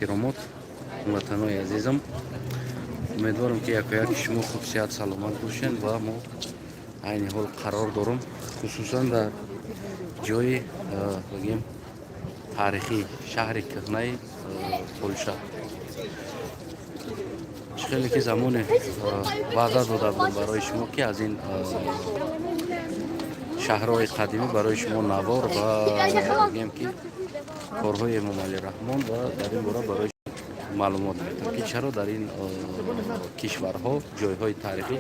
Киромот, ватанои азизам, умедворам ки як шумо хуб сиҳат саломат бошед ва мо айни ҳол қарор дорум хусусан дар ҷои бигем таърихи шаҳри кӯҳнаи Полша. хеле ки замоне ваъда дода будем барои шумо ки аз ин шаҳрҳои қадимӣ барои шумо навор ва бигем ки корҳои Имом Алӣ Раҳмон ва дар ин бора барои маълумот медиҳам ки чаро дар ин кишварҳо ҷойҳои таърихӣ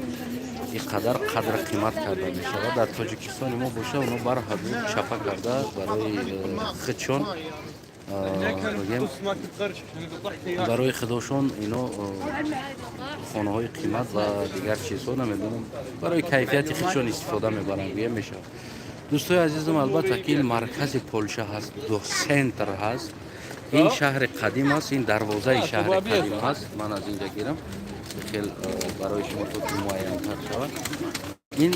ин қадар қадру қимат карда мешавад. Дар Тоҷикистони мо боша оно барҳаду чапа карда барои худшон бигем барои худошон ино хонаҳои қимат ва дигар чизҳо намедонам барои кайфияти худшон истифода мебаранд гӯям мешавад. дӯстои азизам, албатта ки ин маркази Полша ҳаст, центр ҳаст. ин шаҳри қадим аст, ин дарвозаи шаҳри қадим аст. ман аз инҷа гирам хел барои шумо то ки муайянтар шавад. ин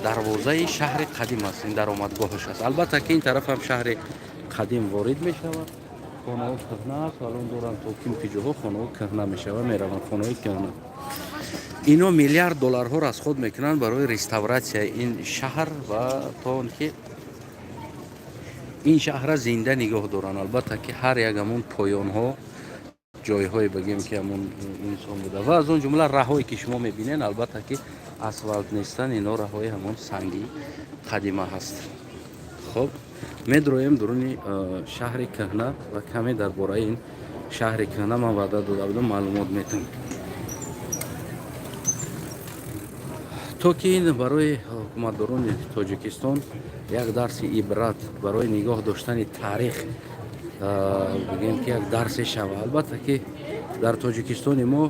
дарвозаи шаҳри қадим аст, ин даромадгоҳаш аст. албатта ки ин тараф ҳам шаҳри қадим ворид мешавад. хонаҳо кӯҳна аст, алон доранд то ки ҷоҳо хонаҳо кӯҳна мешавад, мераванд хонаҳои кӯҳна. ино миллиард долларҳо расход мекунанд барои реставратсияи ин шаҳр ва то он ки ин шаҳра зинда нигоҳ доранд. албатта ки ҳар як ҳамон поёнҳо ҷойҳое бигем ки ҳамон инсон буда ва аз он ҷумла раҳое ки шумо мебинед, албатта ки асфалт нестанд, ино раҳои ҳамон санги қадима ҳаст. хоб медроем дуруни шаҳри кӯҳна ва каме дар бораи ин шаҳри кӯҳна ман ваъда дода будам маълумот метавонам. то ки ин барои ҳукуматдорони Тоҷикистон як дарси ибрат барои нигоҳ доштани таърих бигем ки як дарсе шава. албатта ки дар Тоҷикистони мо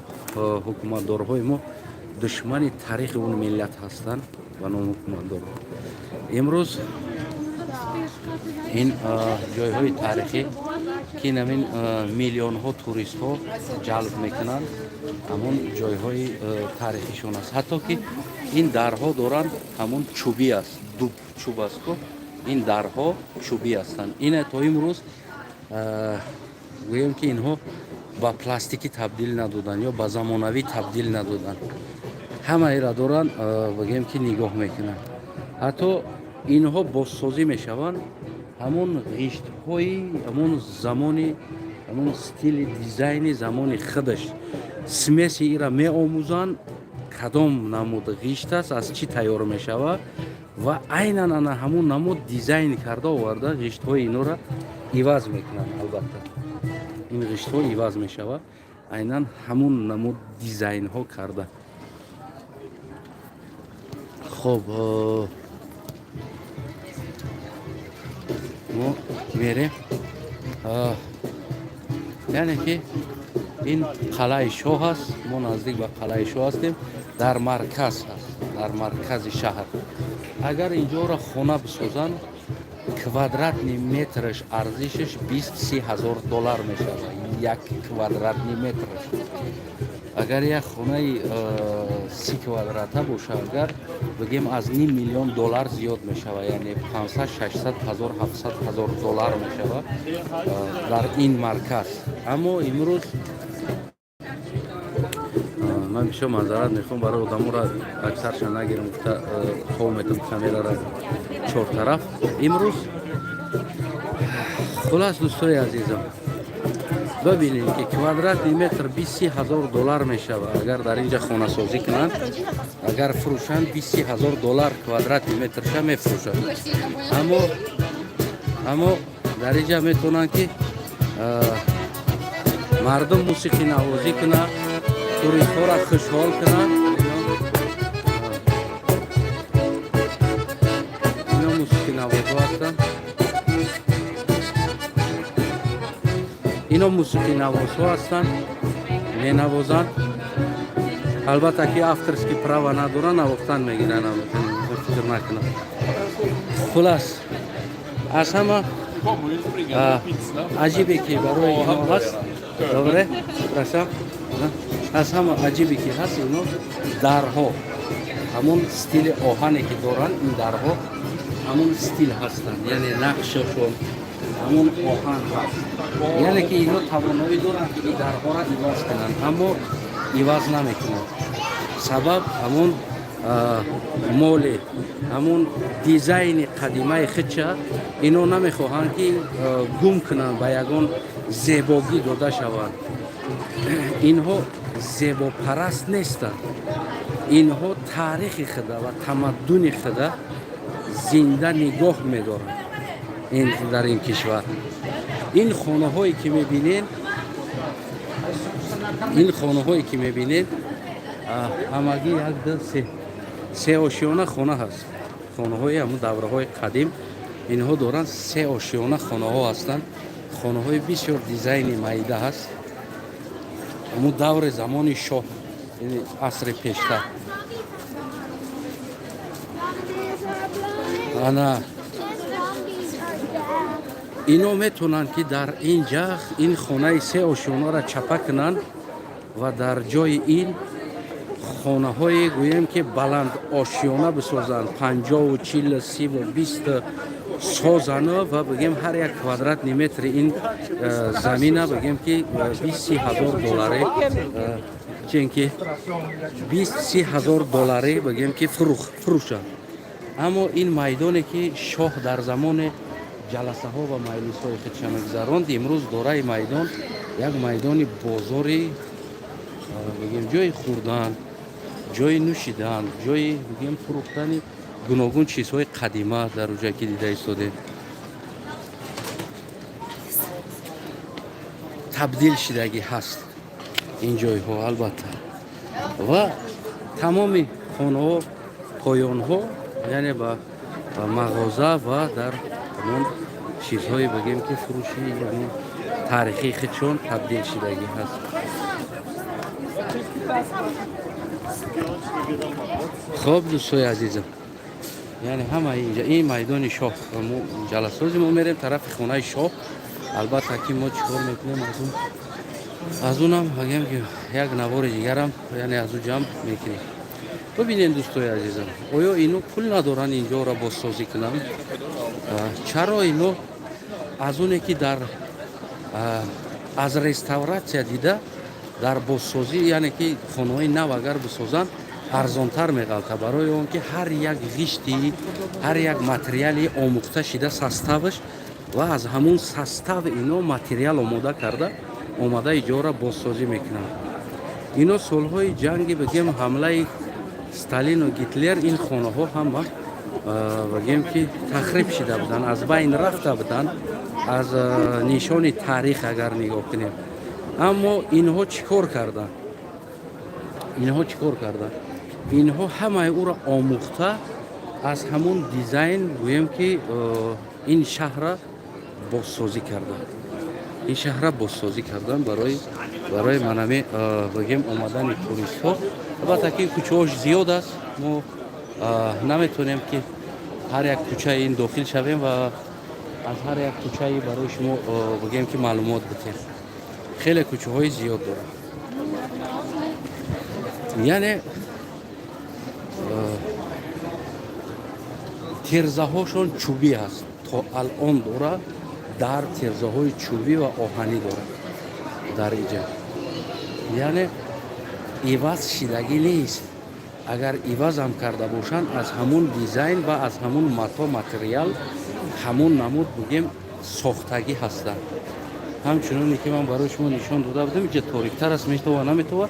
ҳукуматдорҳои мо душмани таърихи он миллат ҳастанд ва ном ҳукуматдорҳо. имрӯз ин ҷойҳои таърихӣ ки намин миллионҳо туристҳо ҷалб мекунанд, ҳамон ҷойҳои таърихишон аст. ҳатто ки ин дарҳо доранд ҳамон чӯбӣ аст, дуб чӯб асту ин дарҳо чӯбӣ ҳастанд. ине то имрӯз гӯем ки инҳо ба пластикӣ табдил надоданд ё ба замонавӣ табдил надоданд. ҳамаира доранд бигем ки нигоҳ мекунанд. ҳатто инҳо бозсозӣ мешаванд, ҳамон ғиштҳои ҳамон замони ҳамон стили дизайни замони худаш смеси ира меомӯзанд кадом намуд ғишт аст, аз чӣ тайёр мешавад ва айнан ана ҳамон намуд дизайн карда оварда ғиштҳои инора иваз мекунанд. албатта ин ғиштҳо иваз мешавад айнан ҳамон намуд дизайнҳо карда. хоб мо мерем яъне ки ин қалъаи шоҳ аст. мо наздик ба қалъаи шоҳ ҳастем, дар марказ ҳаст, дар маркази шаҳр. агар инҷоро хона бисозанд квадратни метраш арзишаш 20-30 ҳазор доллар мешавад. як квадратни метраш. агар як хонаи 30 квадрата боша, агар бигем аз ним миллион доллар зиёд мешавад, яъне 500-600 ҳазор 700 ҳазор доллар мешавад дар ин марказ. аммо имрӯз ман бисёр маъзарат мехоҳам барои одаморо аксаршон нагирам, гуфта хоб метам камерара чортараф. имрӯз хулас дӯстои азизам, бибинем ки квадратни метр 20 ҳазор доллар мешавад. агар дар инҷа хонасозӣ кунанд, агар фурӯшанд 20 ҳазор доллар квадратни метрша мефурӯшанд. аммо дар инҷа метавонанд ки мардум мусиқӣ навозӣ кунанд, туристҳоро хушҳол кунанд. ино мусиқӣ навозҳо ҳастанд. ино мусиқӣ навозҳо ҳастанд, менавозанд. албатта ки авторски права надоранд, навохтан мегиранд, фикр накунанд. хулас аз ҳама аҷибе ки барои ино ҳаст, добре прашам, аз ҳама аҷибе ки ҳаст ино дарҳо, ҳамон стили оҳане ки доранд, ин дарҳо ҳамон стил ҳастанд, яъне нақшашон ҳамон оҳан ҳаст. Яъне ки инҳо тавоноӣ доранд ки ин дарҳоро иваз кунанд, аммо иваз намекунанд. Сабаб ҳамон моле, ҳамон дизайни қадимаи худша инҳо намехоҳанд ки гум кунанд, ба ягон зебогӣ дода шаванд. Инҳо зебопараст нестанд. инҳо таърихи худа ва тамаддуни худа зинда нигоҳ медоранд дар ин кишвар. ин хонаҳое ки мебинед ҳамагӣ як се ошёна хона ҳаст. хонаҳои ҳамун давраҳои қадим инҳо доранд се ошёна хонаҳо ҳастанд. хонаҳои бисёр дизайни майда ҳаст. ҳамун даври замони шоҳ, асри пештар. ана инҳо метавонанд ки дар ин ҷах ин хонаи се ошёнаро чапа кунанд ва дар ҷои ин хонаҳое гӯем ки баланд ошёна бисозанд, 50, 40, 30, 20 созанд ва бигем ҳар як квадратни метри ин замина бигем ки 20-30 ҳазор долларе, чен ки 20-30 ҳазор долларе бигем ки фурӯшанд. аммо ин майдоне ки шоҳ дар замони ҷаласаҳо ва маҷлисҳои худша мегузаронд, имрӯз дораи майдон як майдони бозори бигем ҷои хӯрдан, ҷои нӯшидан, ҷои бигем фурӯхтани гуногун чизҳои қадима дар оҷае ки дида истодем. табдил шидагӣ ҳаст ин ҷойҳо албатта. ва тамоми хонаҳо поёнҳо яъне ба мағоза ва дар ҳамон чизҳои бигем ки фурӯши ҳамон таърихии худшон табдил шидагӣ ҳаст. хоб дӯстои азизам, яъне ҳама инҷа ин майдони шоҳ, ҷаласози мо мерем тарафи хонаи шоҳ. албатта ки мо чикор мекунем аз унам бигем ки як навори дигарам яъне аз ӯ ҷамъ мекунем. бибинед дӯстои азизам, оё инҳо пул надоранд инҷоро бозсозӣ кунанд? чаро инҳо аз оне ки дар аз реставратсия дида дар бозсозӣ, яъне ки хонаҳои нав агар бисозанд арзонтар меғалта, барои он ки ҳар як ғишти, ҳар як материали омӯхта шида составш ва аз ҳамун состав инҳо материал омода карда омада иҷора бозсозӣ мекунанд. инҳо солҳои ҷанги бигем ҳамлаи Сталину Гитлер ин хонаҳо ҳама бигем ки тахриб шида буданд, аз байн рафта буданд, аз нишони таърих агар нигоҳ кунем. аммо инҳо чӣ кор карданд? инҳо ҳамаи ӯро омӯхта аз ҳамун дизайн гӯем ки ин шаҳрра бозсозӣ карданд. барои манаме бигем омадани туристҳо. албатта ки кӯчаҳош зиёд аст, мо наметавонем ки ҳар як кӯчаи ин дохил шавем ва аз ҳар як кӯчаи барои шумо бигем ки маълумот бидем. хеле кӯчаҳои зиёд дорад. яъне тирзаҳошон чӯбӣ аст. то алон дора дар тирзаҳои чӯбӣ ва оҳанӣ дорад дар иҷа. яъне иваз шидагӣ нест. агар ивазам карда бошанд аз ҳамун дизайн ва аз ҳамун материал ҳамун намуд бигем сохтагӣ ҳастанд. ҳамчуноне ки ман барои шумо нишон дода будам, иҷа ториктар аст, метава наметава,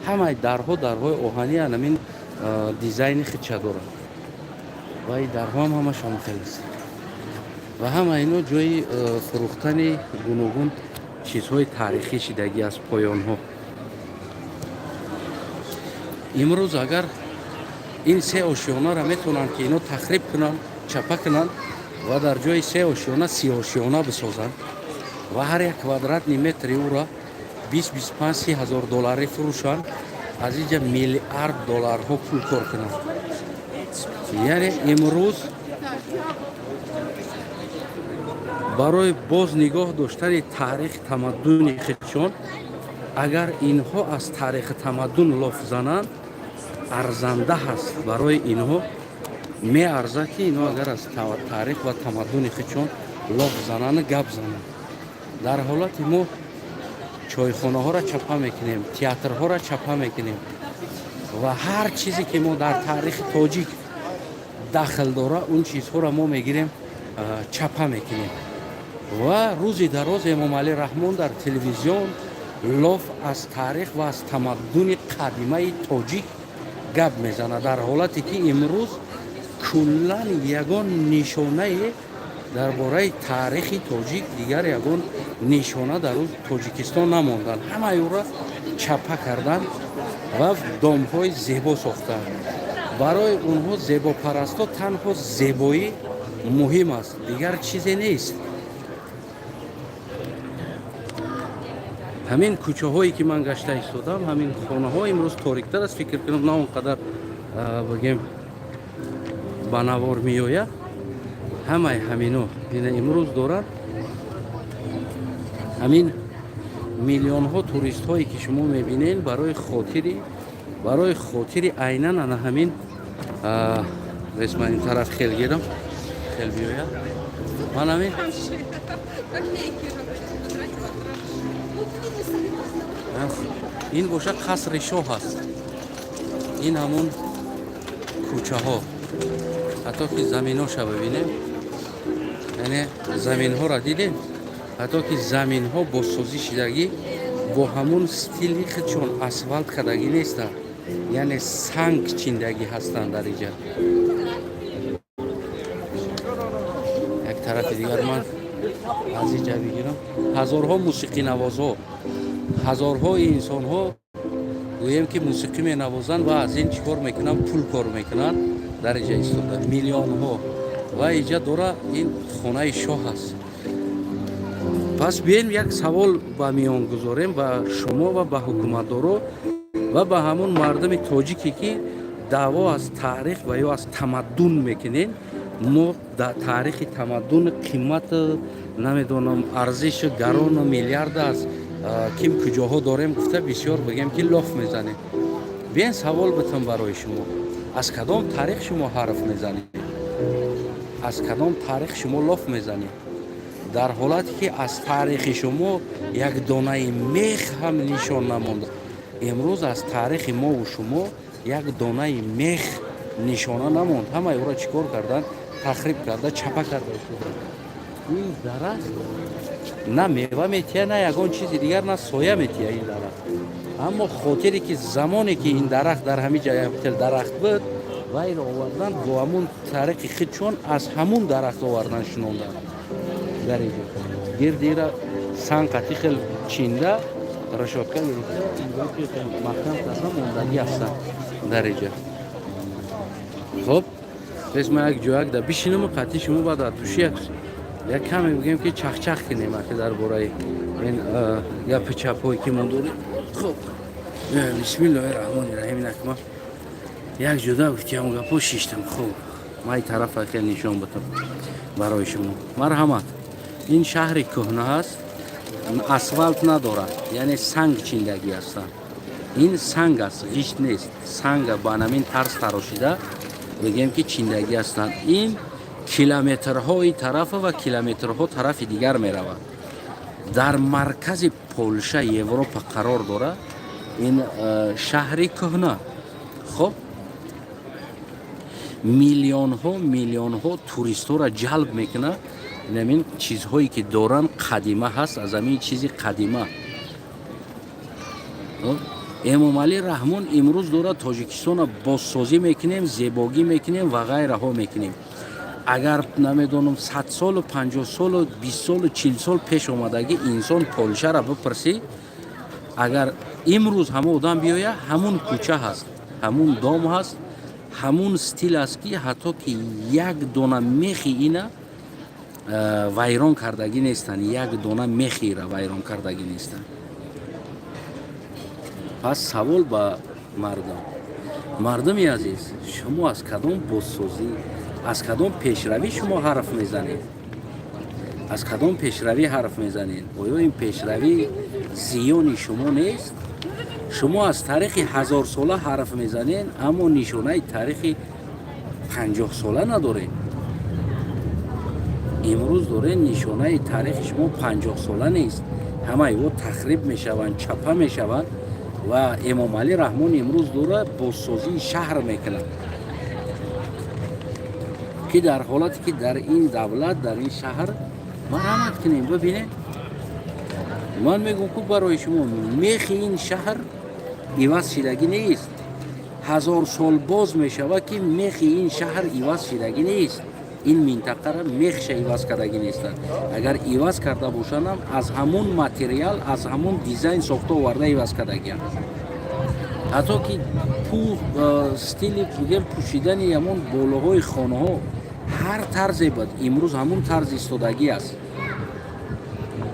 ҳамаи дарҳои оҳанӣ анамин дизайни худша дорад ва ин дарҳо ҳам ҳамашон мухелласт. ва ҳама ино ҷои фурӯхтани гуногун чизҳои таърихӣ шидагӣ аз поёнҳо. имрӯз агар ин се ошёнаро метавонанд ки ино тахриб кунанд, чапа кунанд ва дар ҷои се ошёна 30 ошёна бисозанд ва ҳар як квадратни метри ӯро 20-25 ҳазор долларе фурӯшанд, аз инҷа миллиард долларҳо пул кор кунанд. яъне имрӯз барои боз нигоҳ доштани таърихи тамаддуни худшон, агар инҳо аз таърихи тамаддун лоф зананд, арзанда ҳаст. барои инҳо меарзад ки инҳо агар аз таърих ва тамаддуни худшон лоф зананд, гап зананд. дар ҳолати мо чойхонаҳоро чапа мекунем, театрҳоро чапа мекунем ва ҳар чизе ки мо дар таърихи тоҷик дахл дора, он чизҳоро мо мегирем, чапа мекунем. ва рӯзи дароз Эмомалӣ Раҳмон дар телевизион лоф аз таърих ва аз тамаддуни қадимаи тоҷик гап мезанад, дар ҳолате ки имрӯз куллан ягон нишонае дар бораи таърихи тоҷик, дигар ягон нишона дар Тоҷикистон намонданд. Ҳамаёро чапа карданд ва домҳои зебо сохтанд. барои онҳо зебопарастҳо танҳо зебоӣ муҳим аст, дигар чизе нест. ҳамин кӯчаҳое ки ман гашта истодам, ҳамин хонаҳо имрӯз ториктар аст, фикр кунам на он қадар бигем ба навор меояд. ҳамаи ҳамино ина имрӯз доранд. ҳамин миллионҳо туристҳое ки шумо мебинед барои хотири айнан ана ҳамин ман ин тараф хел гирам, хел биёяд. Ман ҳамин ин боша қасри шоҳ аст. ин ҳамун кӯчаҳо, ҳатто ки заминҳоша бибинем, яъне заминҳоро дидем, ҳатто ки заминҳо босозӣ шидагӣ бо ҳамун стили худшон асфалт кардагӣ нестанд, яъне санг чиндагӣ ҳастанд дар инҷа. як тарафи дигар ман аз инҷа бигирам, ҳазорҳо мусиқинавозҳо, ҳазорҳои инсонҳо гӯем ки мусиқӣ менавозанд ва аз ин чӣ кор мекунанд, пул кор мекунанд, дар инҷа истода миллионҳо. ва инҷа дора ин хонаи шоҳ аст. пас бием як савол ба миён гузорем ба шумо ва ба ҳукуматдоро ва ба ҳамон мардуми тоҷике ки даъво аз таърих ва ё аз тамаддун мекунем. мо таърихи тамаддун қимат намедонам арзиши гарону миллиард аст ким куҷоҳо дорем гуфта бисёр бигем ки лоф мезанем. биен савол битам барои шумо, аз кадом таърих шумо ҳарф мезанед? аз кадом таърих шумо лоф мезанед? дар ҳолате ки аз таърихи шумо як донаи мех ҳам нишон намонда. имрӯз аз таърихи мову шумо як донаи мех нишона намонд. ҳамаи ӯро чӣ кор карданд? тахриб карда, чапа карда шуданд. ин дарахт на мева метиҳад, на ягон чизи дигар, на соя метиҳад ин дарахт. аммо хотире ки замоне ки ин дарахт дар ҳамин ҷая дарахт буд, вайро оварданд бо ҳамун таърихи худшон аз ҳамун дарахт овардан шунонданд. дар инҷа гирдира санқати хел чинда решотка гирифта маҳкам карда мондагӣ ҳастанд дар инҷа. хоб пес ма як ҷояк да бишинам қатъи шумо ба дар туши як каме бигем ки чахчах кунем ки дар бораи ин гапи чапҳое ки мо дорем. хоб бисмиллоҳи раҳмони раҳим. инак ма як ҷода гуфтиам гапо шиштам. хоб ма ин тарафа хел нишон батам барои шумо. марҳамат. ин шаҳри кӯҳна аст, асфалт надорад, яъне санг чиндагӣ ҳастанд. ин санг аст, ғишт нест. санга ба ҳамин тарз тарошида бигем ки чиндагӣ ҳастанд. ин километрҳои тарафа ва километрҳо тарафи дигар меравад. дар маркази Полша, Европа қарор дорад ин шаҳри кӯҳна. хоб миллионҳо туристҳоро ҷалб мекунад. ин чизҳое ки доранд қадима ҳаст, аз ҳамин чизи қадима. Эмомалӣ Раҳмон имрӯз дора Тоҷикистона бозсозӣ мекунем, зебогӣ мекунем ва ғайраҳо мекунем. агар намедонам 100 солу 50 солу 20 солу 40 сол пеш омадагӣ инсон Полшаро бипурсӣ, агар имрӯз ҳама одам биёя, ҳамун кӯча ҳаст, ҳамун дом ҳаст, ҳамун стил аст ки ҳатто ки як дона мехи ина вайрон кардагӣ нестанд, як дона мехира вайрон кардагӣ нестанд. пас савол ба мардуми азиз, шумо аз кадом бозсозӣ, аз кадом пешравӣ шумо ҳарф мезанед? аз кадом пешравӣ ҳарф мезанед? оё ин пешравӣ зиёни шумо нест? шумо аз таърихи 1000 сола ҳарф мезанед, аммо нишонаи таърихи 50 сола надоред. امروز دوره نشانه تاریخ شما 50 ساله نیست، همه او تخریب میشوند، چپه میشوند و امام علی رحمان امروز دوره بازسازی شهر میکنند که در حالتی که در این دولت در این شهر مرحمت کنیم. ببینید من میگم که برای شما میخ این شهر عوض شدگی نیست، 1000 سال باز میشود که میخ این شهر عوض شدگی نیست، این منطقه را میخش عوض کردگی نیستند. اگر عوض کرده باشند از همون متریال از همون دیزاین ساخته آورده عوض کردگی است. حتی که استیل بگیم پوشیدن همون بالاهای خانه ها هر طرزی بود امروز همون طرز ایستادگی است.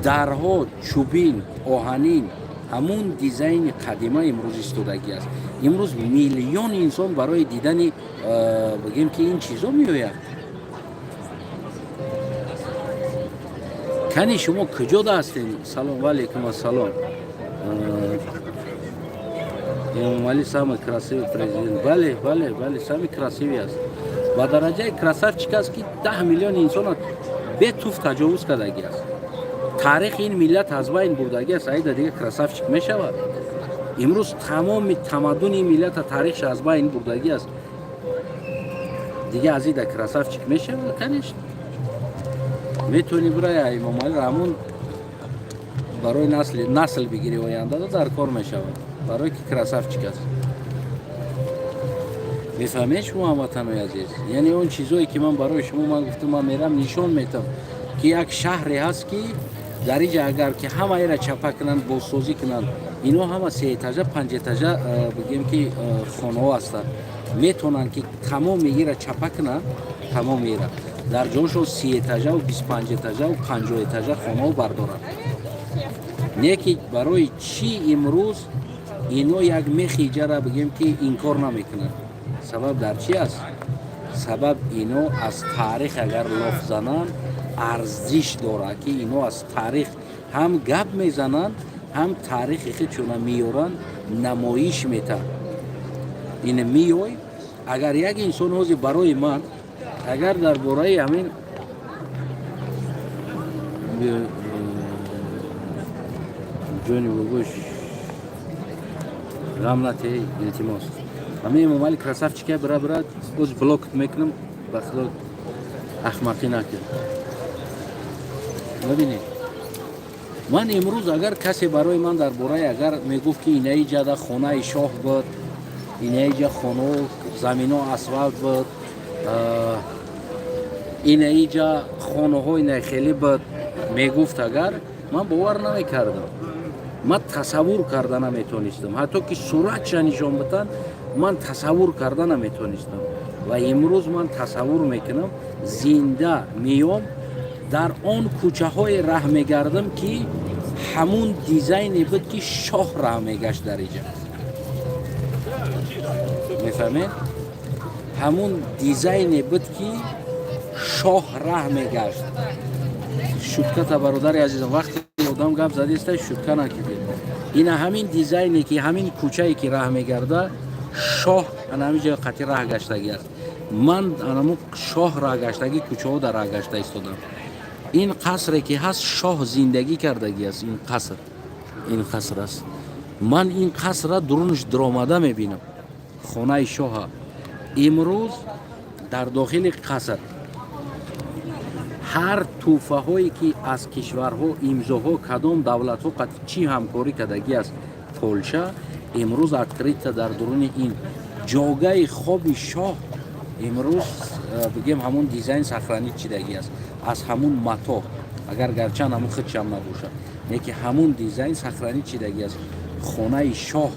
درها چوبین آهنین همون دیزاین قدیمه امروز ایستادگی است. امروز میلیون انسان برای دیدن بگیم که این چیزا میآید. کنی شما کجا هستین؟ سلام علیکم. السلام. امام علی سام красивый президент. بله سامی красивый است. با درجه красавчик است که 10 میلیون انسان به توف تجاوز کردگی است. تاریخ این ملت از بین بردگی است. ایده دیگه красавчик میشود. امروز تمام تمدن این ملت تاریخش از بین بردگی است. دیگه از ایده красавчик میشود کنیش. میتونی برای امام علی رحمان برای نسل بگیری و آینده در کار میشود. برای که красавчик است. میفهمید شما هموطنان عزیز؟ یعنی اون چیزایی که من برای شما من گفتم من میرم نشون میدم که یک شهری هست که در اینجا اگر که همه ایرا چپا کنن بازسازی کنن اینا همه 3 اتاژه 5 اتاژه بگیم که خانه ها هستند میتونن که تمام ایرا چپا کنن تمام ایرا در جاشو 30 اتاژه و 25 اتاژه و 50 اتاژه خانه ها بردارن. نه که برای چی امروز اینا یک میخیجه را بگیم که این کار نمیکنن. سبب در چی است؟ سبب اینا از تاریخ اگر لف زنن ارزش داره که اینا از تاریخ هم گپ میزنن هم تاریخی که چونه میورن نمایش میتن. این میوی اگر یک انسان هوزی برای من اگر در باره همین جونی بگوش غمنته التماس همه امام علی красавчик برابر از بلوک میکنم بخدا احمقی نکنم. ببینید من امروز اگر کسی برای من در باره اگر میگفت که اینه ایجا خانه شاه بود اینه ایجا خانه زمین ها اسفالت بود اینه ایجا خانه های نخیلی بود میگفت اگر من باور نمیکردم. من تصور کردن نمیتونستم. حتی که صورتش نشان بدن من تصور کردن نمیتونستم. و امروز من تصور میکنم زنده میام در آن کوچه های راه میگردم که همون دیزاینی بود که شاه راه میگشت در اینجا. میفهمید؟ همون دیزاینی بود که شاه راه میگشت. شوکت برادر عزیزم وقتی آدم گپ زده است شوکه نکردید. این همین دیزاینی که همین کوچه‌ای که راه میگرده شاه همینجا قطعی راه گشتگی است. من انمو شاه راه گشتگی کوچه ها در راه گشته ایستادم. این قصری که هست شاه زندگی کردگی است. این قصر است. من این قصر را درونش درآمده میبینم. خانه شاه امروز در داخل قصر هر توفه هایی که از کشورها امضاها کدام دولت ها چی همکاری کردگی است پولشا امروز اتریت در درون این جاگه خواب شاه امروز بگیم همون دیزاین سخرانی چیدگی است از همون متا اگر گرچند همون خودش هم نباشه نه که همون دیزاین سخرانی چیدگی است. خانه شاه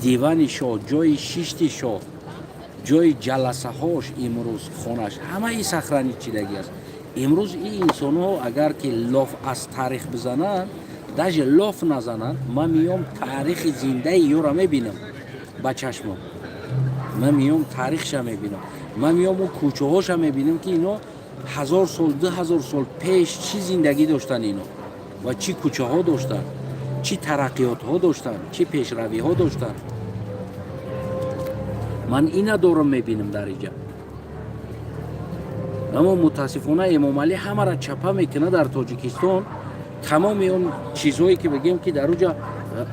دیوان شاه جای شیشت شاه جای جلسه هاش امروز خونش همه ای سخرانی چیدگی است. امروز این انسان ها اگر که لاف از تاریخ بزنن داج لاف نزنن من میام تاریخ زنده یو را میبینم با چشمم. من میام تاریخش میبینم. من میام اون کوچه هاش میبینم که اینا 1000 سال 2000 سال پیش چی زندگی داشتن اینا و چی کوچه ها داشتن چی ترقیات ها داشتن چی پیشروی ها داشتن. من اینا دارم میبینم در اینجا. اما متاسفانه امام علی همه را چپه میکنه در تاجیکستان. تمام اون چیزهایی که بگیم که در اونجا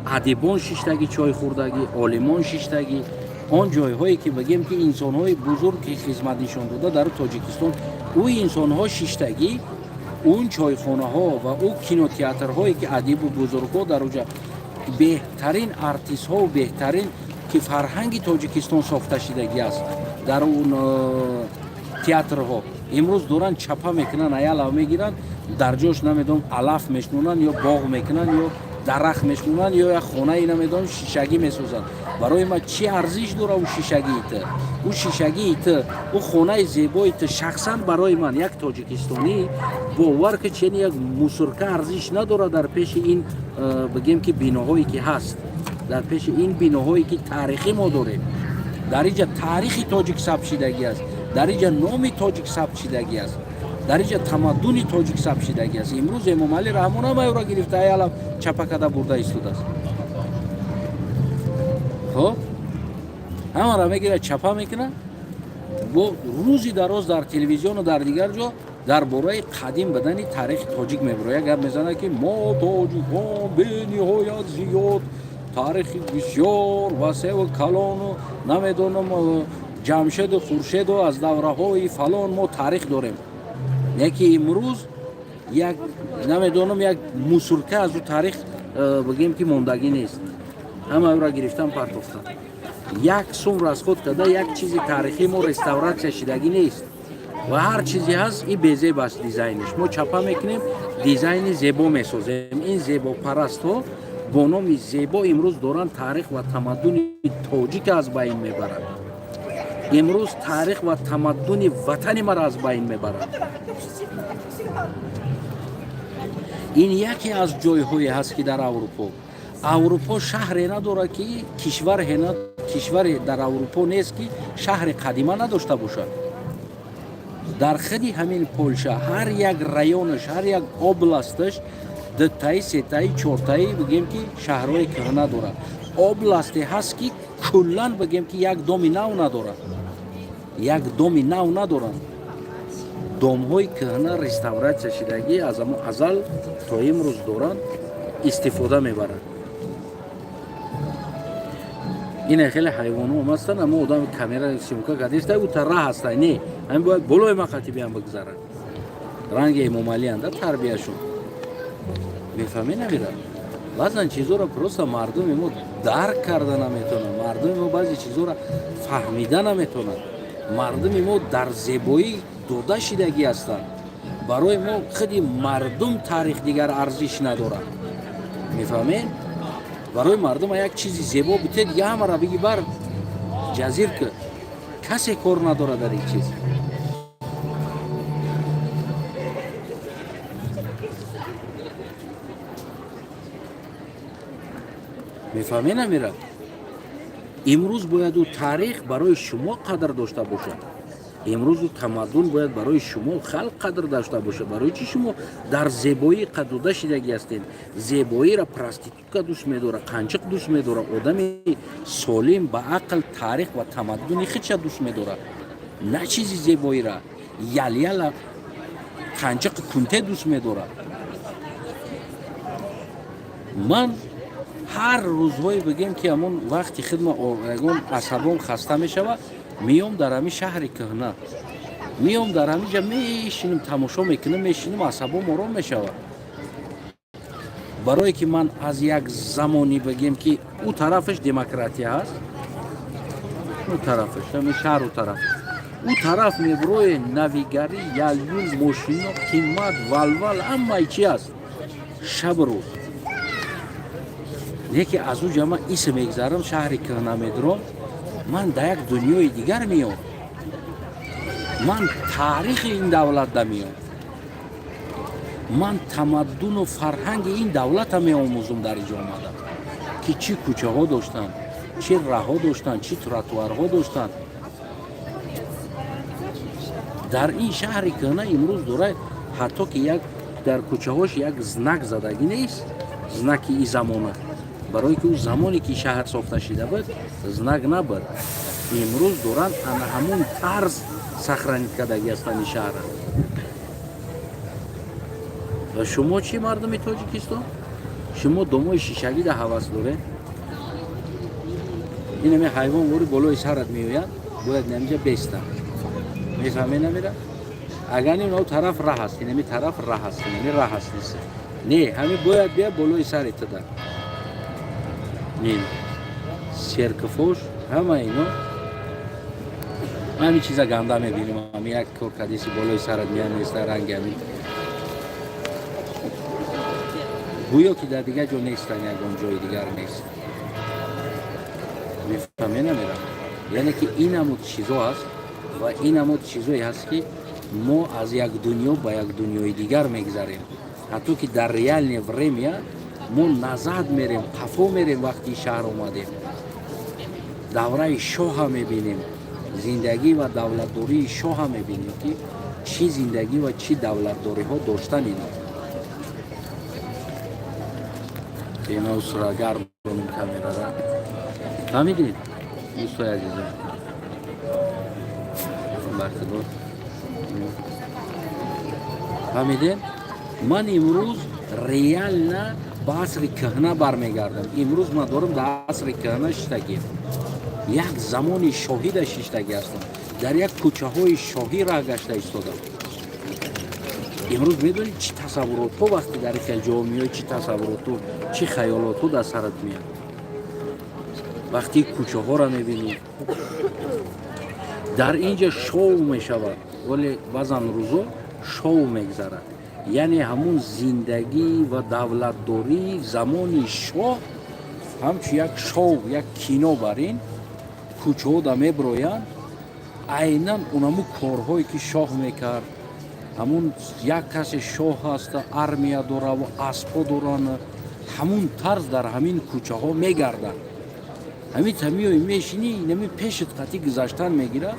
ادیبان شیشتگی چای خوردگی، عالمان شیشتگی، آن جایهایی که بگیم که انسانهای بزرگ که خدمت نشان داده در تاجیکستان، او انسانها شیشتگی، اون چایخانه ها و او کینوتئاترهایی که ادیب و بزرگا در اونجا بهترین آرتیست ها و بهترین که فرهنگ تاجیکستان ساخته شدگی است در اون تئاترها امروز دوران چپا میکنن، ایالا میگیرن در جاش نمیدونم علف میشنونن یا باغ میکنن یا درخت میشنونن یا یک خانه ای نمیدونم شیشگی میسازن. برای ما چی ارزش داره اون شیشگی ایت؟ اون شیشگی ایت، اون خانه زیبایی ایت شخصا برای من یک تاجیکستانی باور که چنین یک موسرکه ارزش نداره در پیش این بگیم که بیناهایی که هست، در پیش این بیناهایی که تاریخی ما داریم. در اینجا تاریخی تاجیک ثبت شدگی است، در اینجا نام تاجیک ثبت شدگی است، در اینجا تمدن تاجیک ثبت شدگی است. امروز امام علی رحمون هم او را گرفته ایالا چپا کرده برده ایستاده است. خب همه را میگیره چپا میکنه، با روزی دراز در تلویزیون و در دیگر جا در باره قدیم بدن تاریخ تاجیک میبره، گپ میزنه که ما تاجیکان به نهایت زیاد تاریخ بسیار وسیع و کلان و نمیدونم جمشید و خورشید و از دوره های فلان ما تاریخ داریم. یکی امروز یک نمیدونم یک موسرکه از او تاریخ بگیم که موندگی نیست، همه او را گرفتن پرتافتن. یک سوم را از خود کده یک چیزی تاریخی ما رستورات شدگی نیست و هر چیزی هست این بیزه بس دیزاینش ما چپا میکنیم، دیزاین زیبا میسازیم. این زیبا پرست ها با نام زیبا امروز دوران تاریخ و تمدن تاجیک از بین میبرند. امروز تاریخ و تمدن وطن ما را از بین میبرند. این یکی از جایهایی هست که در اروپا شهری نداره که کشور در اروپا نیست که شهر قدیمه نداشته باشد. در خودی همین پولشا هر یک رایونش، هر یک oblaستش دتایی، سیتایی، چورتایی بگیم که شهرهای کهنه داره. oblasتی هست که کلن بگیم که یک دام نو نداره، یک دام نو ندارن. دام‌های کهنه رستورات شدگی از ازل تا امروز دوران استفاده میبرند. این خیلی حیوانو هم هستن، اما آدم کامera سیمکا کدیسته او تر راه هستن، نه همین باید بلوی مقاطبی هم بگذارن. رنگ امام علی انده تربیهشون میفهمی نمیدن. بعضی چیزا را پروسا مردم ما درک کردن نمیتونن، مردم ما بعضی چیزا را فهمیدن نمیتونن. مردم ما در زیبایی دوده شدگی هستند. برای ما خودی مردم تاریخ دیگر ارزش ندارد. میفهمین؟ برای مردم یک چیزی زیبا بوده دیگه همه را بگی بر جزیر که کسی کار نداره در این چیز. میفهمین نمیره؟ امروز باید او تاریخ برای شما قدر داشته باشد. امروز تمدن باید برای شما خلق قدر داشته باشه. برای چی شما در زیبایی قدوده شدگی هستین؟ زیبایی را پراستیتوکا دوست میداره، قنچق دوست میداره، آدمی سالم با عقل تاریخ و تمدنی خودش دوست میداره، نه چیزی زیبایی را یالا قنچق کنته دوست میداره. من هر روزهای بگیم که همون وقتی خدمت اون عصبم خسته میشود میام در همین شهر کهنه، میام در همینجا میشینم تماشا میکنم، میشینم عصبم آرام میشود. برای که من از یک زمانی بگیم که او طرفش دموکراسی هست، او طرفش همین شهر او طرف، او طرف میبروی نویگری، یالیون، ماشین، قیمت، ولول اما چی هست شب روز. یکی از او جمع اسم میگذارم شهر کهنه میدرم، من در یک دنیای دیگر میام، من تاریخ این دولت دا میام، من تمدن و فرهنگ این دولت هم میاموزم در اینجا آمدم که چی کوچه ها داشتن، چی راه ها داشتن، چی تروتوار ها داشتن. در این شهر کهنه امروز داره حتی که یک در کوچه هاش یک زنک زدگی نیست، زنکی این زمانه، برای که اون زمانی که شهر ساخته شده بود زنک نبود. امروز دوران همون طرز сохранит кадаги астани шаҳра. ва шумо чӣ мардуми Тоҷикистон? Шумо домои шишагида ҳавас доред? ин ҳаме ҳайвон вори болои сарат меояд, бояд намиҷа бестам. Мефаҳме намира? Агар ин тараф раҳ аст, ин ҳами тараф раҳ аст, ин ҳами раҳ аст нест. Не, ҳами бояд бия болои сари туда. Нин серкифош, ҳама ино ҳамин чиза ганда мебинем. ҳами як коркадиси болои сарат меяд неста ранги ҳамин. гӯё ки дар дигар ҷо нестан, ягон ҷои дигар нест. мефаҳме намерам? яъне ки ин ҳамуд чизо аст ва ин ҳамуд чизое ҳаст ки мо аз як дунё ба як дунёи дигар мегзарем. ҳатто ки дар реальне время мо назад мерем, қафо мерем. вақти шаҳр омадем, давраи шоҳа мебинем, зиндагӣ ва давлатдории шоҳа мебинем ки чӣ зиндагӣ ва чӣ давлатдориҳо доштан ино. ино сурагардоним камерара. фаҳмидед дӯстои азизам? фаҳмидед? ман имрӯз реально ба асри кӯҳна бармегардам. имрӯз ман дорам дар асри кӯҳна шиштагӣ. як замони шоҳида шиштагӣ ҳастам. дар як кӯчаҳои шоҳӣ раҳ гашта истодам. имрӯз медонед чӣ тасаввуротҳо вақти дар ин ҷо меояд, чӣ тасаввуротҳо, чӣ хаёлотҳо дар сарат меяд. вақти кӯчаҳоро мебинед, дар ин ҷо шоу мешавад, вале баъзан рӯзо шоу мегзарад. яъне ҳамун зиндагӣ ва давлатдории замони шоҳ ҳамчун як шоу, як кино бар ин кӯчаҳо да меброянд. айнан унаму корҳое ки шоҳ мекард. ҳамун як касе шоҳ ҳаста, армия дора ва аспҳо доранд. ҳамун тарз дар ҳамин кӯчаҳо мегардад. ҳамин тамиёи мешинӣ, ҳамин пешат қатӣ гузаштан мегирад.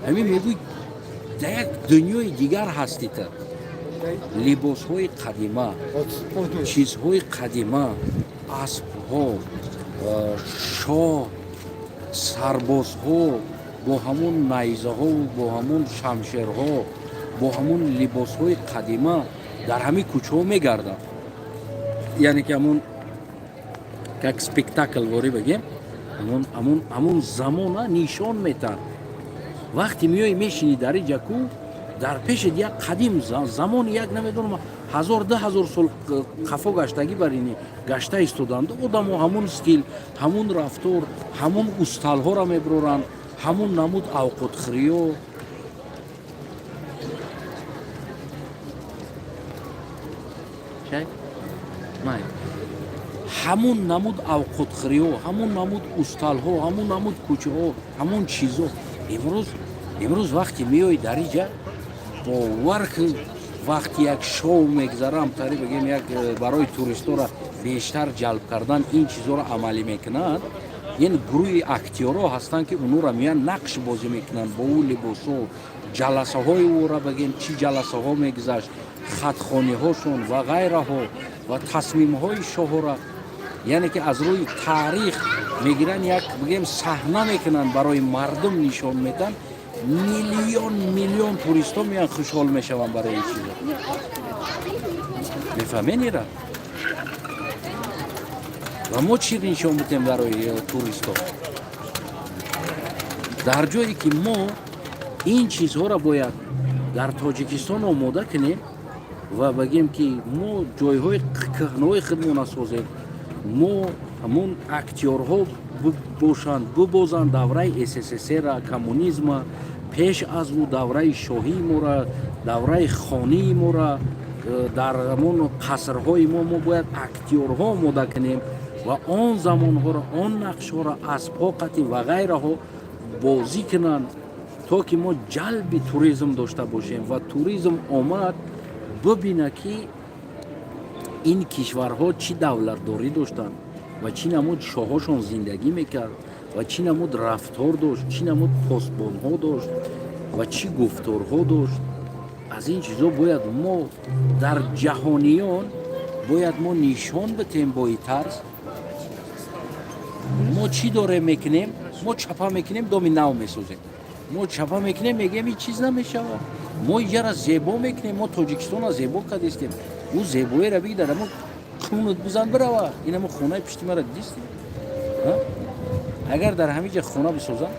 ҳамин мегӯй дар як дунёи дигар ҳастӣ та. либосҳои қадима, чизҳои қадима, аспҳо, шоҳ, сарбозҳо бо ҳамун найзаҳо, бо ҳамун шамшерҳо, бо ҳамун либосҳои қадима дар ҳамин кӯчаҳо мегардад. яъне ки ҳамун як спектакл ворӣ багем, ҳамун замона нишон метан. вақти меои мешини дар ин ҷаку, дар пешед як қадим замони як намедонам 1000-2000 сол қафо гаштагӣ бар ин гашта истоданду одамо ҳамун стил, ҳамун рафтор, ҳамун усталҳоро меброранд, ҳамун намуд авқотхӯриё. ҳамун намуд авқотхӯриё, ҳамун намуд усталҳо, ҳамун намуд кӯчаҳо, ҳамун чизо. имрӯз вақти меои дар ин ҷа бовар ки вақти як шоу мегзарам, тари бигем як барои туристора бештар ҷалб кардан ин чизоро амалӣ мекунанд. яъне гурӯҳи актёро ҳастанд ки унуро меян нақш бозӣ мекунанд бо ӯ либосҳо, ҷаласаҳои ӯро бигем чӣ ҷаласаҳо мегузашт, хатхониҳошон ва ғайраҳо ва тасмимҳои шоҳро, яъне ки аз рӯи таърих мегиранд, як бигем саҳна мекунанд, барои мардум нишон метан. миллион туристҳо меян хушҳол мешаванд барои ин чизо. мефаҳменира? ва мо чӣ нишон будем барои туристҳо? дар ҷое ки мо ин чизҳоро бояд дар Тоҷикистон омода кунем ва багем ки мо ҷойҳои кӯҳнаҳои худмона созем, мо ҳамун актёрҳо бошанд, бубозанд давраи СССР, коммунизма, пеш аз ӯ давраи шоҳии мора, давраи хонии мора, дар ҳамун қасрҳои мо бояд актёрҳо омода кунем ва он замонҳоро, он нақшҳоро, аспҳо қатӣ ва ғайраҳо бозӣ кунанд, то ки мо ҷалби туризм дошта бошем ва туризм омад бибина ки ин кишварҳо чӣ давлатдорӣ доштанд ва чӣ намуд шоҳҳошон зиндагӣ мекард ва чӣ намуд рафтор дошт, чӣ намуд постбонҳо дошт ва чӣ гуфторҳо дошт. аз ин чизо бояд мо дар ҷаҳониён бояд мо нишон битем бо ин тарз. мо чӣ дорем мекунем? мо чапа мекунем, доми нав месозем. мо чапа мекунем мегем ин чиз намешавад. мо иҷара зебо мекунем, мо Тоҷикистона зебо кардистем. ӯ зебоиро бигдар мо хунат бизан бирава. Ина мо хонаи пишти мара дидистем. Агар дар ҳамин ҷа хона бисозам,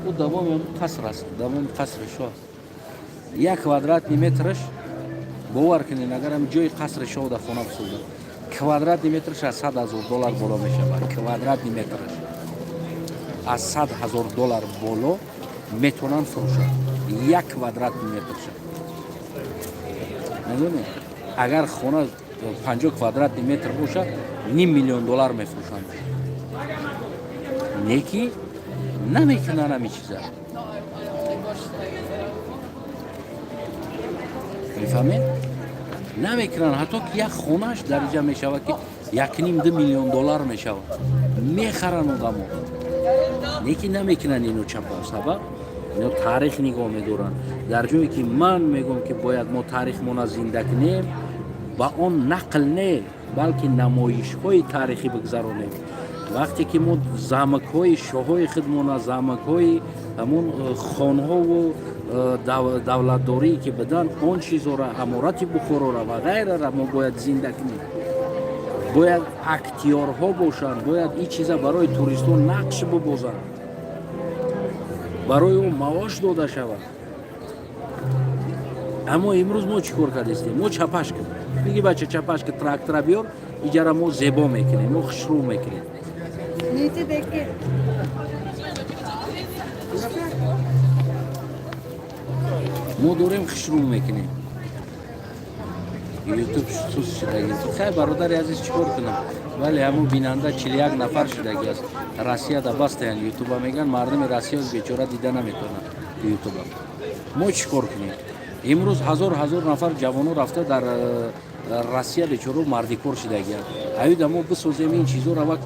ӯ давоми қаср аст, давоми қасри шоҳ. 1 квадратный метраш бовар кунед, агар ҳам ҷои қасри шоҳ дар хона бисозам, квадратный метраш аз $100,000 боло мешавад. Квадратный метраш аз $100,000 боло метавонанд фурӯшанд. 1 квадратный метраш. медонед? Агар хона 50 квадратный метр бошад, $500,000 мефурӯшанд. неки намекунанд ҳамин чиза. мефаҳмед? намекунанд. ҳатто ки як хонааш дар инҷа мешавад ки $1.5 миллион мешавад. мехаранд одамо. неки намекунанд ино чапо. сабаб ино таърих нигоҳ медоранд. дар ҷое ки ман мегӯям ки бояд мо таърихмона зинда кунем, ба он нақл не, балки намоишҳои таърихӣ бигзаронем. вақте ки мо замакҳои шоҳҳои худмона, замакҳои ҳамон хонҳову давлатдорие ки бидан, он чизора, аморати Бухорора ва ғайрара мо бояд зинда кунем. бояд актёрҳо бошанд, бояд ин чиза барои туристон нақш бибозанд, барои он маош дода шавад. аммо имрӯз мо чӣ кор кардистем? мо чапашка миги бача чапашка трактора биёр, иҷара мо зебо мекунем, мо хушрӯ мекунем. мо дорем хушрӯ мекунем. ютуб сус шудаги. хай бародари азиз чӣ кор кунам? вале ҳамон бинанда 41 нафар шудаги аст. Россияда бастаян ютуба меган, мардуми Россия бечора дида наметавонанд ютуба. мо чӣ кор кунем? имрӯз ҳазор нафар ҷавоно рафта дар Россия бечора мардикор шудагианд. аюда мо бисозем ин чизоро ва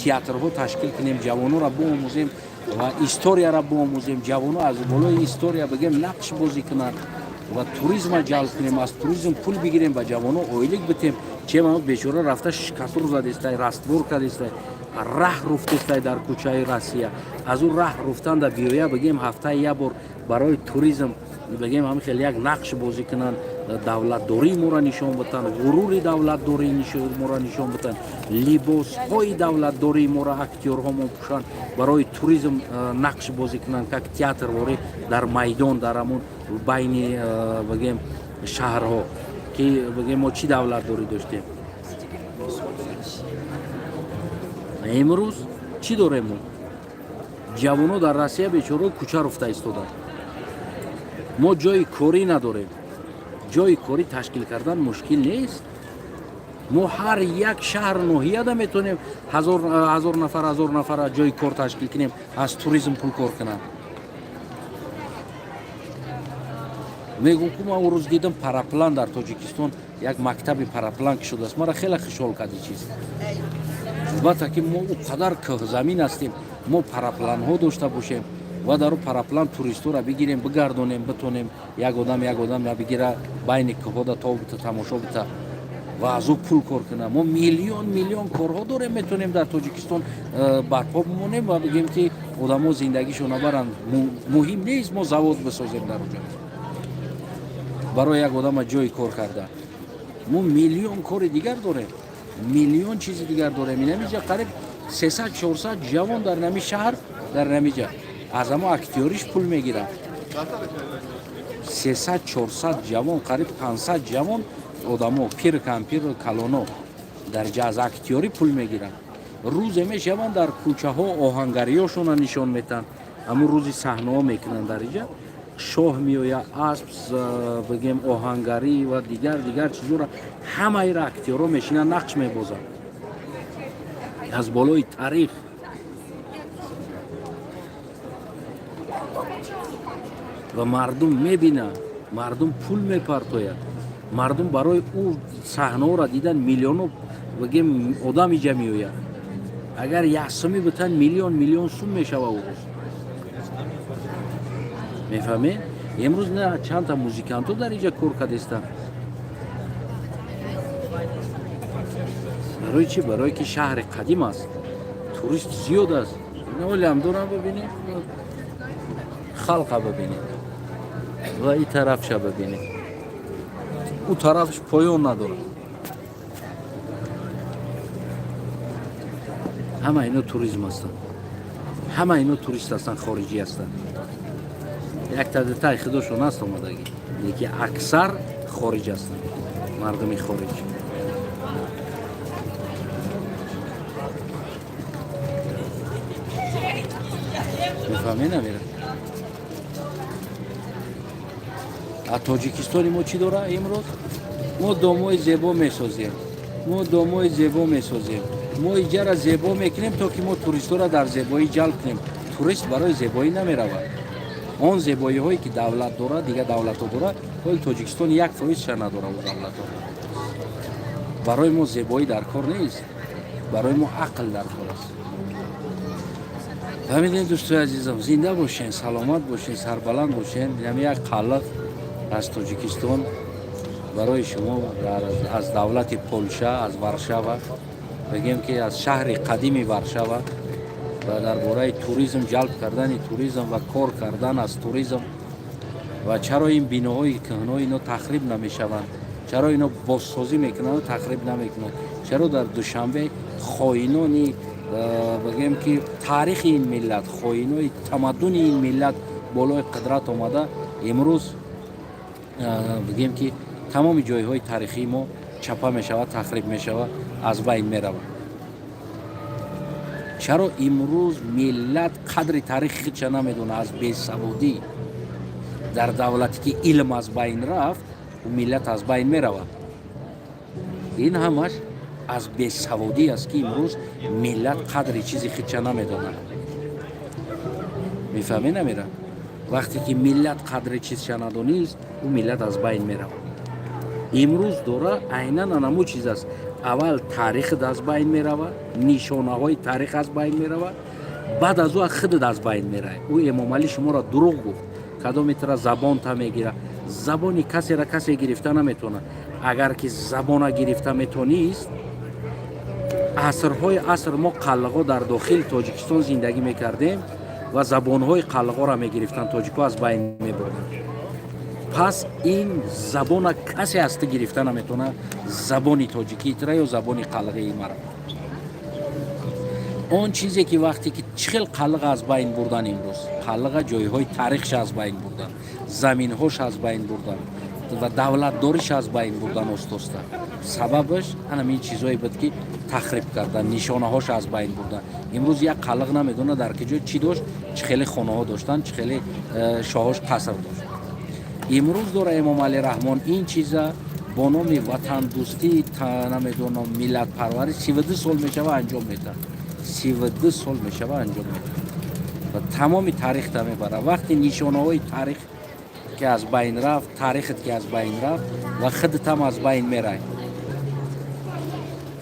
театрҳо ташкил кунем, ҷавонора биомӯзем ва историяро биомӯзем. ҷавоно аз болои история бигем нақш бозӣ кунанд ва туризма ҷалб кунем, аз туризм пул бигирем, ба ҷавоно ойлик битем. чемамуд бечора рафта шикатур задистай, раствор кардистай, раҳ руфтистай дар кӯчаи Россия. аз ӯ раҳ руфтанда биёя бигем ҳафтаи як бор барои туризм бигем ҳам хеле як нақш бозӣ кунанд, давлатдории моро нишон битанд, ғурури давлатдории моро нишон битанд, либосҳои давлатдории моро актёрҳо мепӯшанд, барои туризм нақш бозӣ кунанд, как театрворӣ дар майдон, дар ҳамон байни бигем шаҳрҳо ки бигем мо чӣ давлатдорӣ доштем. имрӯз чӣ дорем мо? ҷавоно дар Россия бечора кӯча руфта истоданд. мо ҷои корӣ надорем. ҷои корӣ ташкил кардан мушкил нест. мо ҳар як шаҳр ноҳияда метавонем ҳазор нафара ҷои кор ташкил кунем, аз туризм пул кор кунанд. мегӯм ки ман рӯз дидам параплан дар Тоҷикистон, як мактаби параплан ки шудааст. мара хеле хушҳол кард ин чиз. албатта ки мо ӯ қадар кӯҳзамин ҳастем, мо парапланҳо дошта бошем ва дар туристора туристора бигирем, бигардонем, битонем, як одам бигира байни кӯҳода то бита тамошо бита ва аз ӯ пул кор кунам. мо миллион корҳо дорем, метавонем дар Тоҷикистон барпо бимонем ва бигем ки одамо зиндагишон набаранд. муҳим нест мо завод бисозем дар оҷо барои як одама ҷои кор карда. мо миллион кори дигар дорем, миллион чизи дигар дорем. инамиҷа қариб 300-400 ҷавон дар нами шаҳр, дар намиҷа аз ҳамо актёриш пул мегиранд. 300-400 ҷавон, қариб 500 ҷавон одамо пир кампир калоно дар ҷа аз актёрӣ пул мегиранд. рӯзе мешаванд дар кӯчаҳо оҳангариёшона нишон метанд, ҳамун рӯзи саҳнаҳо мекунанд дар инҷа. шоҳ меоя, асп, бигем оҳангарӣ ва дигар чизора ҳамаира актёрҳо мешинанд, нақш мебозанд аз болои таърих. ва мардум мебинад, мардум пул мепартояд, мардум барои ӯ саҳнаҳоро дидан миллионо бигем одам иҷа меояд. агар як суми битан миллион сум мешава ӯ рӯз. мефаҳмед? имрӯз на чандта музикантҳо дар инҷа кор кардистанд. барои чӣ? барое ки шаҳри қадим аст, турист зиёд аст. اولی هم دورم ببینید خلق ببینید و این طرف شا ببینید اون طرفش پایان نداره همه اینا توریسم هستن همه اینا توریست هستن خارجی هستن یک تعداد خودشون هست اومدگی یکی اکثر خارج هستن مردمی خارج میفهمی نمیره از تاجیکستانی ما چی داره امروز ما دامای زیبا میسازیم ما اینجا را زیبا میکنیم تا که ما توریست را در زیبایی جلب کنیم توریست برای زیبایی نمیرود آن زیبایی هایی که دولت داره دیگه دولت ها داره ولی تاجیکستان یک فایز نداره و دولت ها برای ما زیبایی در کار نیست برای ما عقل در کار است فهمیدین دوستای عزیزم زنده باشین سلامت باشین سربلند باشین یک خلق از تاجیکستان برای شما از دولت پولشا از وارشاوا بگیم که از شهر قدیمی وارشاوا و درباره توریسم جلب کردن توریسم و کار کردن از توریسم و چرا این بیناهای کهنه اینا تخریب نمیشوند چرا اینا بازسازی میکنن تخریب نمیکنن چرا در دوشنبه خائنانی بگیم که تاریخ این ملت خائنای تمدن این ملت بالای قدرت آمده امروز بگیم که تمام جایهای تاریخی ما چپه میشود تخریب میشود از بین میرود چرا امروز ملت قدر تاریخ خودش نمیدونه از بیسوادی در دولتی که علم از بین رفت و ملت از بین میرود این همش از بیسوادی است که امروز ملت قدر چیزی خودش نمیدونه میفهمی نمیره وقتی که ملت قدر چیزش ندونیست او ملت از بین میرود امروز دوره عیناً انمو چیز است اول تاریخ از بین میرود نشانه های تاریخ از بین میرود بعد از او خود از بین میره او امام علی شما را دروغ گفت کدام میتره زبان تا میگیره زبانی کسی را کسی گرفته نمیتونه اگر که زبان گرفته میتونیست عصرهای عصر ما قلقا در داخل تاجیکستان زندگی میکردیم و زبانهای قلقا را میگرفتن تاجیکا از بین میبردن پس این زبان کسی هسته گرفته نمیتونه زبانی تاجیکی تره یا زبانی قلقی مرا اون چیزی که وقتی که چخل قلق از بین بردن امروز قلق جایهای تاریخش از بین بردن زمینهاش از بین بردن و دولت داریش از بین بردن استوسته سببش همین چیزایی بود که تخریب کردن نشانه هاش از بین بردن امروز یک قلق نمیدونه در که جای چی داشت چخل خانه ها داشتن چخل شاهاش قصر داشت امروز داره امام علی رحمان این چیزا با نام وطن دوستی نمیدونم ملت پروری 32 سال میشه و انجام میده 32 سال میشه و انجام میده و تمام تاریخ تا میبره وقتی نشانه های تاریخ که از بین رفت تاریخت که از بین رفت و خودت هم از بین میره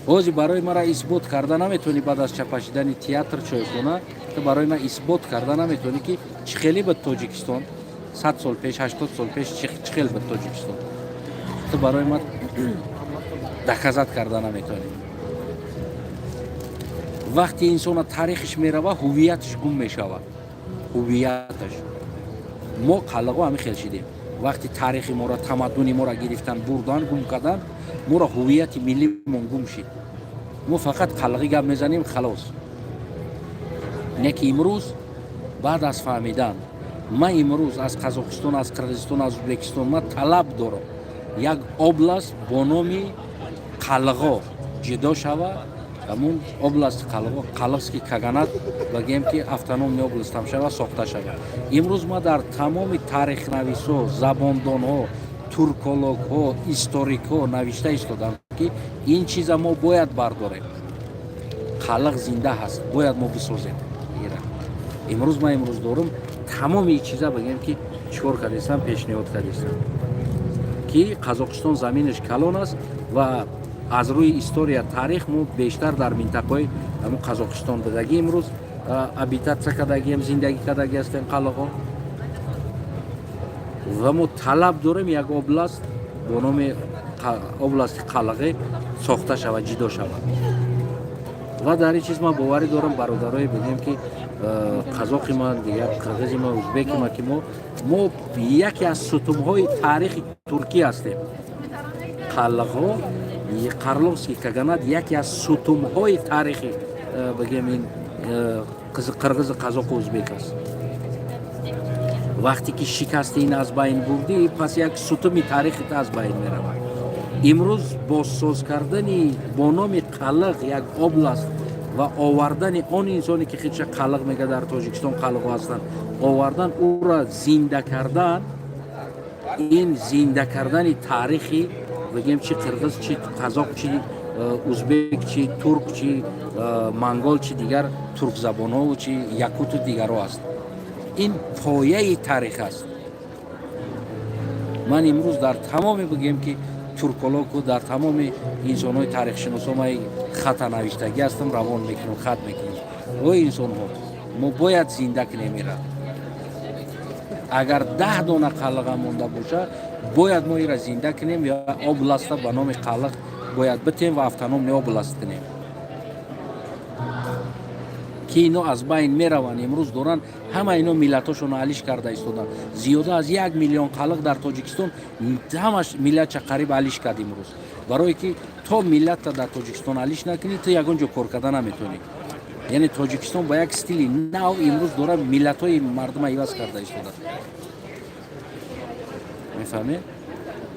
اوزی برای مرا اثبات کرده نمیتونی بعد از چپاشیدن تئاتر چایخونه تو برای من اثبات کرده نمیتونی که چخیلی به تاجیکستان 100 سال پیش 80 سال پیش چخیل به تاجیکستان تو برای من دخزت کرده نمیتونی وقتی انسان تاریخش میره هویتش گم میشه هویتش ما قلقا همه خیل شدیم وقتی تاریخی ما را تمدنی ما را گرفتن بردن گم کردن ما را هویت ملی من گم شد ما فقط قلقی گپ میزنیم خلاص نه که امروز بعد از فهمیدن من امروز از قزاقستان از قرغیزستان از ازبکستان من طلب دارم یک اوبلاست با نام قلقا جدا شود همون اوبلاست قلقس که کاغانات بگیم که автономный اوبلاست هم شود ساخته شود امروز ما در تمام تاریخ نویسا زباندان ها تورکولوگ ها هیستوریک ها نوشته ایستادن که این چیزا ما باید برداریم قلق زنده هست باید ما بسازیم امروز من امروز دارم تمام این چیزا بگیم که چیکار کردیم پیشنهاد کردیم که قزاقستان زمینش کلان است و از روی هیستوریا تاریخ ما بیشتر در منطقه همون قزاقستان بدگی امروز ابیتات کردگی هم زندگی کردگی هستیم قلقا و ما طلب داریم یک اوبلاست با نام اوبلاست قلقه ساخته شود جدا شود ва дар ин чиз ман боварӣ дорам бародарое бигем ки қазоқи ман дигар қирғизи ман ӯзбеки ман ки мо яке аз сутумҳои таърихи Туркия ҳастем. қаллақҳо Қарловский Каганат яке аз сутумҳои таърихи бигем ин қирғизи қазоқу ӯзбек аст. вақте ки шикасти ин аз байн бурдӣ, пас як сутуми таърихи аз байн меравад. имрӯз бозсоз кардани бо номи қаллақ як област ва овардани он инсоне ки худша қаллақ мега дар Тоҷикистон қаллақҳо ҳастанд, овардан ӯра зинда кардан, ин зинда кардани таърихи бигем чи қирғиз чи қазоқ чи ӯзбек чи турк чи монгол чи дигар туркзабонҳо чи якуту дигаро аст. ин пояи таърих аст. ман имрӯз дар тамоми бигем ки туркологу дар тамоми инсонҳои таърихшиносон ман хата навиштагӣ ҳастам, равон мекунам, хат мекунам. о инсонҳо, мо бояд зинда кунем ира. агар 10 дона қаллаға монда боша, бояд мо ира зинда кунем ё областа ба номи қаллақ бояд битем ва автономный област кунем. ки ино аз байн мераванд, имрӯз доранд ҳама ино миллатошонро алиш карда истоданд. зиёда аз 1 миллион қаллақ дар Тоҷикистон ҳамаш миллатша қариб алиш кард имрӯз. барое ки то миллатта дар Тоҷикистон алиш накунӣ, ту ягон ҷо кор карда наметавонӣ. яъне Тоҷикистон ба як стили нав имрӯз дора миллатҳои мардума иваз карда истода. мефаҳмед?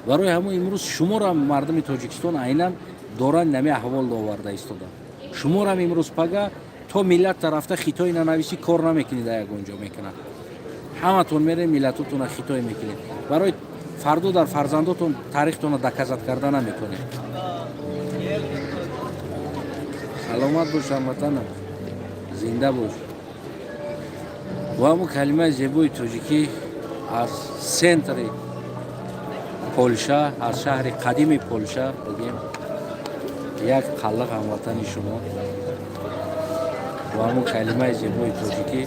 барои ҳамон имрӯз шуморо мардуми Тоҷикистон айнан доранд нами аҳвол оварда истода. шуморо имрӯз пага то миллатта рафта хитои нанависӣ кор намекунед, дар ягон ҷо мекунад. ҳаматон меред миллатотонро хитои мекунед. барои фардо дар фарзандотон таърихтонро доказат карда наметавонед. саломат бош ҳамватанам, зинда бош. ва ҳамон калимаи зебои тоҷикӣ аз центри Полша, аз шаҳри қадими Полша бигем як қаллақ ҳамватани шумо. ва ҳамон калимаи зебои тоҷикӣ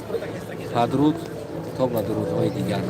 падруд то ба дурудҳои дигар.